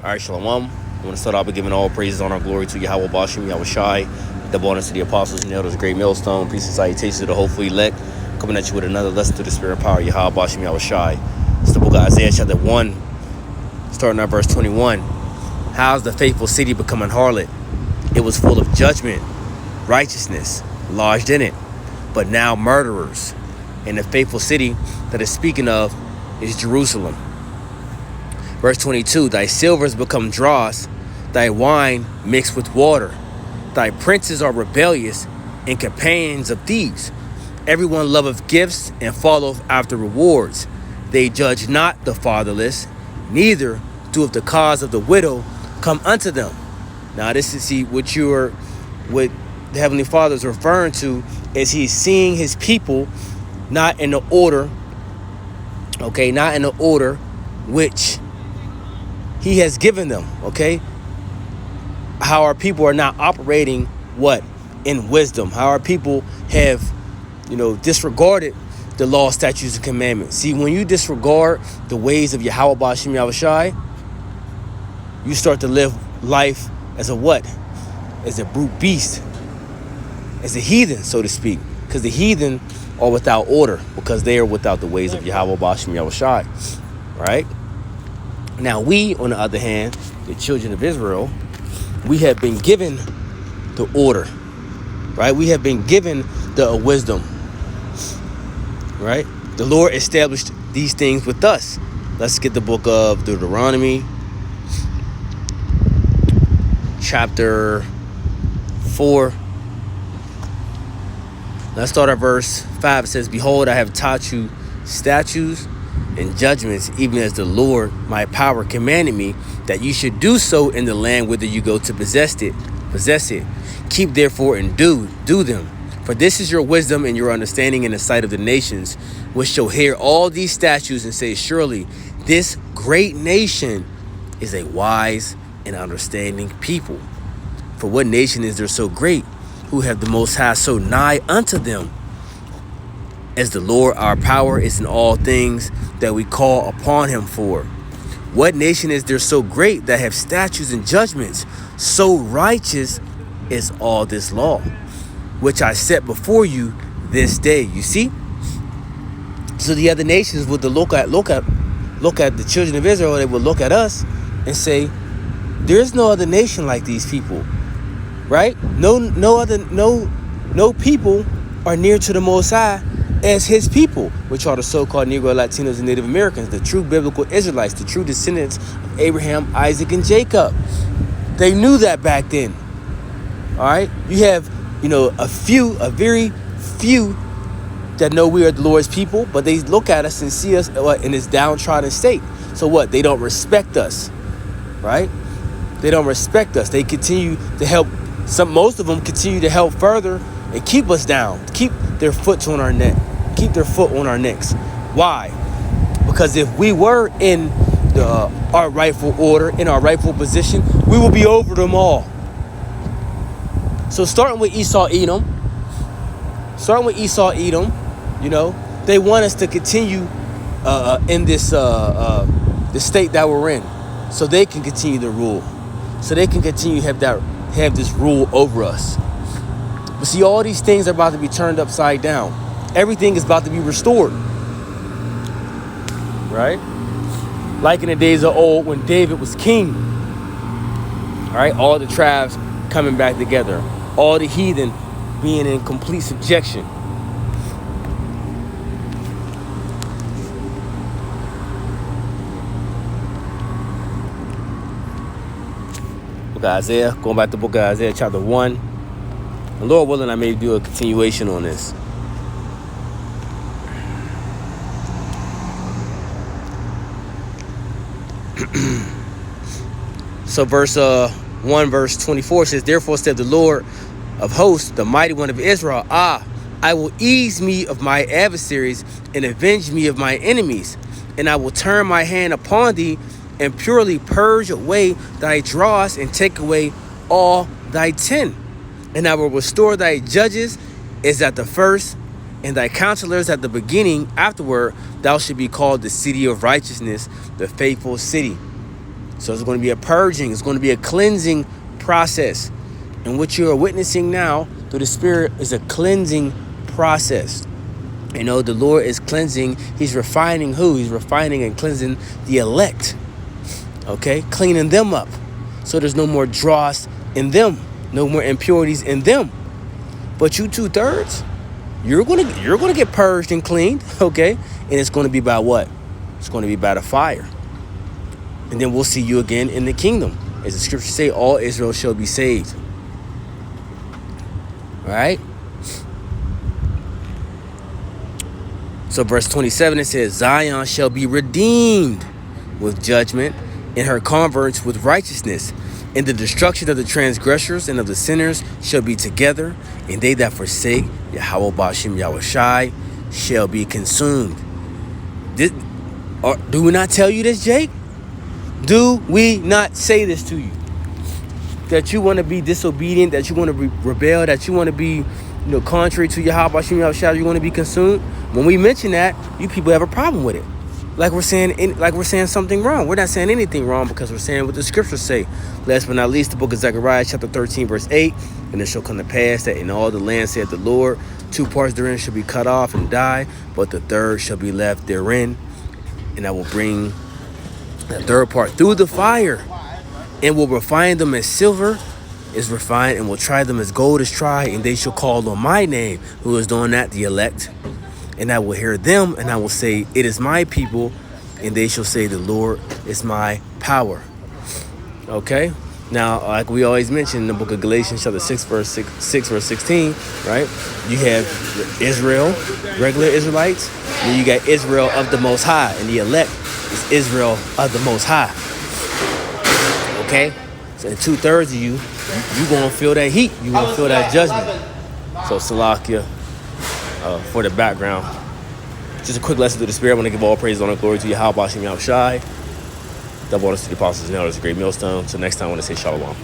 All right, Shalom. I want to start off by giving all praises, honor, and glory to Yahweh Bashim, Yahweh Shai, the bonus to the apostles and elders, great millstone, peace and salutations to the hopeful elect, coming at you with another lesson to the spirit and power, Yahweh Bashim, Yahweh Shai. It's the book of Isaiah, chapter 1, starting at verse 21. How's the faithful city become an harlot? It was full of judgment, righteousness lodged in it, but now murderers. And the faithful city that is speaking of is Jerusalem. Verse 22, thy silvers become dross, thy wine mixed with water. Thy princes are rebellious and companions of thieves. Everyone loveth gifts and followeth after rewards. They judge not the fatherless, neither doeth the cause of the widow come unto them. Now this is what the Heavenly Father is referring to is he's seeing his people not in the order, not in the order which he has given them, how our people are not operating in wisdom, how our people have disregarded the law, statutes, and commandments. See, when you disregard the ways of Yahweh Bashim Yahweh Shai, you start to live life as a brute beast, as a heathen, so to speak, because the heathen are without order, because they are without the ways of Yahweh Bashim Yahweh Shai, right? Now we, on the other hand, the children of Israel, we have been given the order, right? We have been given the wisdom, right? The Lord established these things with us. Let's get the book of Deuteronomy, chapter 4. Let's start at verse 5. It says, behold, I have taught you statutes and judgments, even as the Lord my power commanded me, that you should do so in the land whither you go to possess it. Keep therefore and do them. For this is your wisdom and your understanding in the sight of the nations, which shall hear all these statutes and say, surely this great nation is a wise and understanding people. For what nation is there so great, who have the Most High so nigh unto them? As the Lord our power is in all things that we call upon him for. What nation is there so great that have statutes and judgments so righteous as all this law, which I set before you this day? You see? So the other nations would look at the children of Israel, they would look at us and say, there is no other nation like these people, right? No people are near to the Most High as his people, which are the so-called Negro, Latinos, and Native Americans, the true biblical Israelites, the true descendants of Abraham, Isaac, and Jacob. They knew that back then. All right, you have a very few that know we are the Lord's people, but they look at us and see us in this downtrodden state. So what? They don't respect us, right? They don't respect us. They continue to help. Most of them continue to help further and keep us down, keep their foot on our neck, keep their foot on our necks. Why? Because if we were in our rightful order, in our rightful position, we will be over them all. So starting with Esau, Edom, they want us to continue in this the state that we're in, so they can continue to rule, so they can continue to have this rule over us. But see, all these things are about to be turned upside down. Everything is about to be restored, right? Like in the days of old when David was king, all right? All the tribes coming back together, all the heathen being in complete subjection. Book of Isaiah, going back to the book of Isaiah, chapter 1. And Lord willing, I may do a continuation on this. So verse 24 says, therefore said the Lord of hosts, the mighty one of Israel, I will ease me of my adversaries and avenge me of my enemies, and I will turn my hand upon thee and purely purge away thy dross and take away all thy tin. And I will restore thy judges as at the first, and thy counselors at the beginning. Afterward, thou shalt be called the city of righteousness, the faithful city. So it's going to be a purging. It's going to be a cleansing process. And what you are witnessing now through the Spirit is a cleansing process. You know, the Lord is cleansing. He's refining who? He's refining and cleansing the elect. Okay? Cleaning them up. So there's no more dross in them. No more impurities in them. But you 2/3, you're gonna get purged and cleaned, okay? And it's gonna be by what? It's gonna be by the fire. And then we'll see you again in the kingdom. As the scriptures say, all Israel shall be saved. All right? So verse 27, it says, Zion shall be redeemed with judgment, and her converts with righteousness. And the destruction of the transgressors and of the sinners shall be together, and they that forsake Yahweh Bashim Yahushai shall be consumed. Do we not tell you this, Jake? Do we not say this to you? That you want to be disobedient, that you want to rebel, that you want to be, contrary to Yahweh Bashim Yahushai, you want to be consumed? When we mention that, you people have a problem with it. Like we're saying something wrong. We're not saying anything wrong because we're saying what the scriptures say. Last but not least, the book of Zechariah, chapter 13, verse 8. And it shall come to pass that in all the land, saith the Lord, 2 parts therein shall be cut off and die, but the third shall be left therein. And I will bring the third part through the fire, and will refine them as silver is refined, and will try them as gold is tried, and they shall call on my name. Who is doing that? The elect. And I will hear them, and I will say, it is my people, and they shall say, the Lord is my power. Okay? Now, like we always mention in the book of Galatians, chapter 6, verse 16, right? You have Israel, regular Israelites, and you got Israel of the Most High, and the elect is Israel of the Most High. Okay? So 2/3 of you going to feel that heat. You going to feel that judgment. So, Salakia. For the background, just a quick lesson through the Spirit. I want to give all praise, honor, and glory to Yahweh Bashim Yahushai. Double honors to the apostles and elders, a great millstone. Till next time, I want to say shalom.